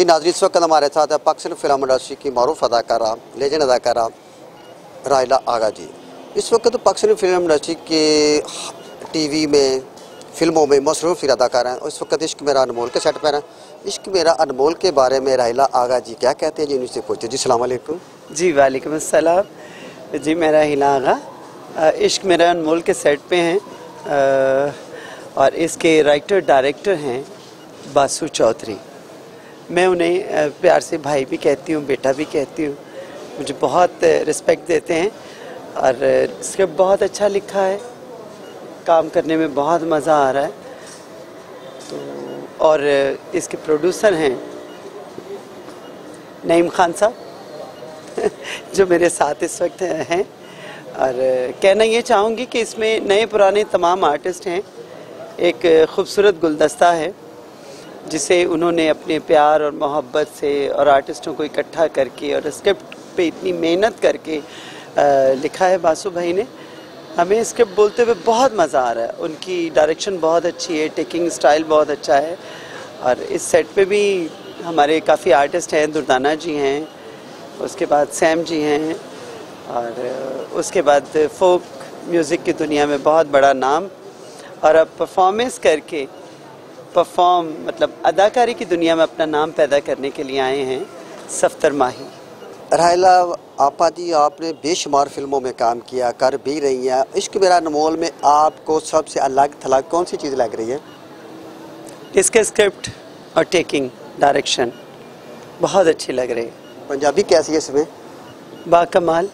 जी नाज़रीन, इस वक्त हमारे साथ है पाकिस्तान फिल्म इंडस्ट्री की मरूफ अदाकारा, लेजेंड अदाकारा राहिला आगा जी। इस वक्त तो पाकिस्तानी फिल्म इंडस्ट्री के टीवी में, फिल्मों में मसरूफ़ अदाकार हैं और इस वक्त इश्क मेरा अनमोल के सेट पर हैं। इश्क मेरा अनमोल के बारे में राहिला आगा जी क्या कहते हैं जी, इनसे पूछते जी। अस्सलाम वालेकुम जी। वालेकुम अस्सलाम जी। मैं राहिला आगा इश्क मेरा अनमोल के सेट पे हैं और इसके राइटर डायरेक्टर हैं बासु चौधरी। मैं उन्हें प्यार से भाई भी कहती हूँ, बेटा भी कहती हूँ। मुझे बहुत रिस्पेक्ट देते हैं और स्क्रिप्ट बहुत अच्छा लिखा है, काम करने में बहुत मज़ा आ रहा है। तो और इसके प्रोड्यूसर हैं नईम खान साहब जो मेरे साथ इस वक्त हैं। और कहना ये चाहूँगी कि इसमें नए पुराने तमाम आर्टिस्ट हैं। एक खूबसूरत गुलदस्ता है जिसे उन्होंने अपने प्यार और मोहब्बत से और आर्टिस्टों को इकट्ठा करके और स्क्रिप्ट पे इतनी मेहनत करके लिखा है बासु भाई ने। हमें स्क्रिप्ट बोलते हुए बहुत मज़ा आ रहा है। उनकी डायरेक्शन बहुत अच्छी है, टेकिंग स्टाइल बहुत अच्छा है। और इस सेट पे भी हमारे काफ़ी आर्टिस्ट हैं। दुर्दाना जी हैं, उसके बाद सैम जी हैं, और उसके बाद फोक म्यूज़िक की दुनिया में बहुत बड़ा नाम, और अब परफॉर्मेंस करके मतलब अदाकारी की दुनिया में अपना नाम पैदा करने के लिए आए हैं सफ्तर माही। राहिला आपा जी, आपने बेशुमार फिल्मों में काम किया, कर भी रही हैं। इश्क मेरा अनमोल में आपको सबसे अलग थलग कौन सी चीज़ लग रही है? इसके स्क्रिप्ट और टेकिंग डायरेक्शन बहुत अच्छी लग रही है। पंजाबी कैसी है इसमें? बाकमाल।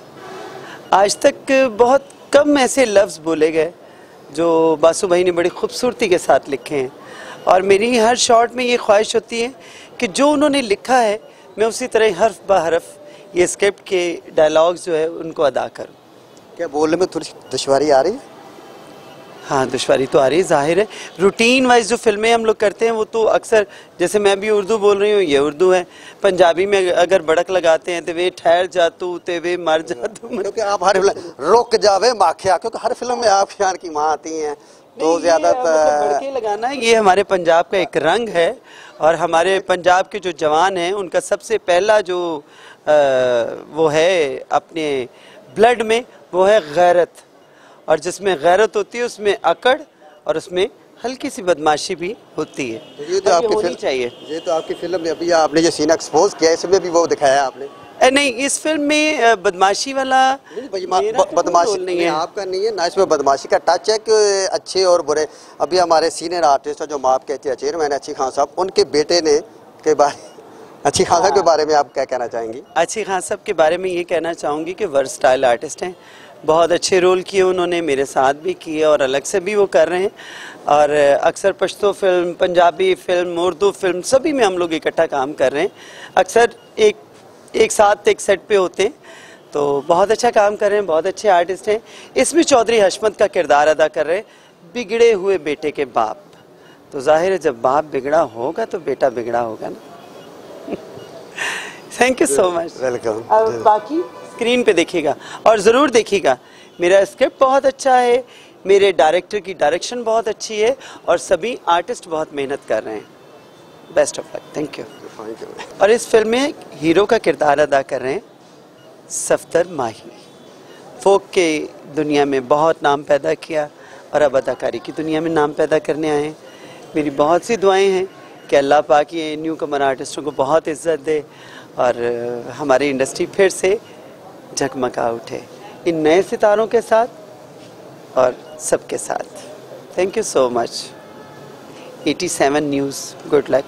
आज तक बहुत कम ऐसे लफ्ज़ बोले गए जो बासु भाई ने बड़ी खूबसूरती के साथ लिखे हैं। और मेरी हर शॉट में ये ख्वाहिश होती है कि जो उन्होंने लिखा है मैं उसी तरह हर्फ ब हर्फ ये स्क्रिप्ट के डायलॉग्स जो है उनको अदा करूं। क्या बोलने में थोड़ी दुश्वारी आ रही है? हाँ, दुश्वारी तो आ रही है, जाहिर है। रूटीन वाइज जो फिल्में हम लोग करते हैं वो तो अक्सर, जैसे मैं भी उर्दू बोल रही हूँ, ये उर्दू है। पंजाबी में अगर बड़क लगाते हैं तो वे ठहर जा तू, ते वे मर जा तू, क्योंकि आप हर रुक जावे माखिया, क्योंकि हर फिल्म में आप यार की माँ आती हैं तो ज़्यादातर बड़के लगाना है। ये हमारे पंजाब का एक रंग है और हमारे पंजाब के जो जवान हैं उनका सबसे पहला जो वो है अपने ब्लड में, वो है गैरत। और जिसमें गैरत होती है उसमें अकड़ और उसमें हल्की सी बदमाशी भी होती है। ये तो आपकी फिल्म चाहिए। ये तो आपकी फिल्म में अभी आपने जो सीन एक्सपोज किया इसमें भी वो दिखाया आपने। नहीं, इस फिल्म में बदमाशी वाला बदमाशी नहीं है, आपका नहीं है ना। इसमें बदमाशी का टच है कि अच्छे और बुरे। अभी हमारे सीनियर आर्टिस्ट जो माँ आप कहते हैं चेयरमैन अच्छी खान साहब, उनके बेटे ने के बारे अच्छी खान साहब के बारे में आप क्या कहना चाहेंगी? अच्छी खान साहब के बारे में ये कहना चाहूँगी कि वर्सटाइल आर्टिस्ट हैं। बहुत अच्छे रोल किए उन्होंने, मेरे साथ भी किए और अलग से भी वो कर रहे हैं। और अक्सर Pashto film, Punjabi film, Urdu film सभी में हम लोग इकट्ठा काम कर रहे हैं। अक्सर एक साथ एक सेट पे होते हैं, तो बहुत अच्छा काम कर रहे हैं। बहुत अच्छे आर्टिस्ट हैं। इसमें चौधरी हशमत का किरदार अदा कर रहे हैं बिगड़े हुए बेटे के बाप। तो जाहिर है जब बाप बिगड़ा होगा तो बेटा बिगड़ा होगा ना। Thank you so much, welcome. अब बाकी स्क्रीन पे देखिएगा और ज़रूर देखिएगा। मेरा स्क्रिप्ट बहुत अच्छा है, मेरे डायरेक्टर की डायरेक्शन बहुत अच्छी है और सभी आर्टिस्ट बहुत मेहनत कर रहे हैं। Best of luck. Thank you. और इस फिल्म में हीरो का किरदार अदा कर रहे हैं सफ्तर माही। फोक के दुनिया में बहुत नाम पैदा किया और अब अदाकारी की दुनिया में नाम पैदा करने आए हैं। मेरी बहुत सी दुआएं हैं कि अल्लाह पाक ये न्यू कमर आर्टिस्टों को बहुत इज्जत दे और हमारी इंडस्ट्री फिर से झकमगा उठे इन नए सितारों के साथ और सबके साथ। Thank you so much. 87 news, good luck.